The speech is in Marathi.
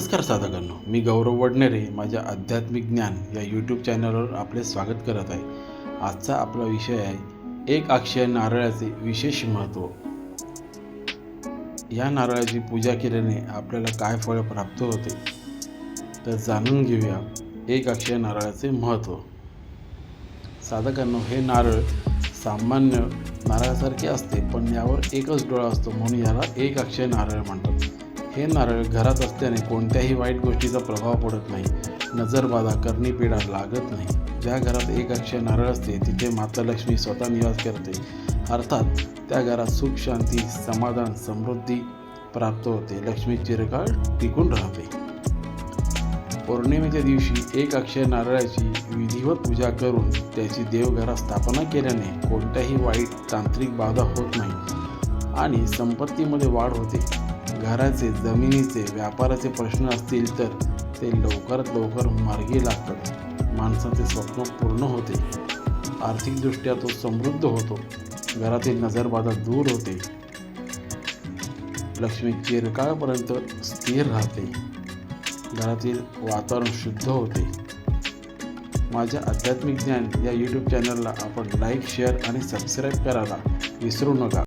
नमस्कार साधकांनो, मी गौरव वडनेरे माझ्या आध्यात्मिक ज्ञान या यूट्यूब चॅनलवर आपले स्वागत करत आहे। आजचा आपला विषय आहे एक अक्षय नारळाचे विशेष महत्त्व। या नारळाची पूजा केल्याने आपल्याला काय फळ प्राप्त होते, तर जाणून घेऊया एक अक्षय नारळाचे महत्त्व। साधकांनो, हे नारळ सामान्य नारळासारखे असते, पण यावर एकच डोळा असतो, म्हणून याला एक अक्षय नारळ म्हणतात। हे नारळ घरात असल्याने कोणत्याही वाईट गोष्टीचा प्रभाव पडत नाही, नजरबाधा कर्णीपिडा लागत नाही। ज्या घरात एक अक्षय नारळ असते तिथे माता लक्ष्मी स्वतः निवास करते, अर्थात त्या घरात सुख शांती समाधान समृद्धी प्राप्त होते, लक्ष्मी चिरकाळ टिकून राहते। पौर्णिमेच्या दिवशी एक अक्षय नारळाची विधिवत पूजा करून त्याची देवघरात स्थापना केल्याने कोणत्याही वाईट तांत्रिक बाधा होत नाही आणि संपत्तीमध्ये वाढ होते। घराचे जमिनीचे व्यापाराचे प्रश्न असतील तर ते लवकरात लवकर मार्गी लागतात, माणसाचे स्वप्न पूर्ण होते, आर्थिकदृष्ट्या तो समृद्ध होतो, घरातील नजरबाधा दूर होते, लक्ष्मी चिरकाळपर्यंत स्थिर राहते, घरातील वातावरण शुद्ध होते। माझ्या आध्यात्मिक ज्ञान या यूट्यूब चॅनलला आपण लाईक शेअर आणि सबस्क्राईब करायला विसरू नका।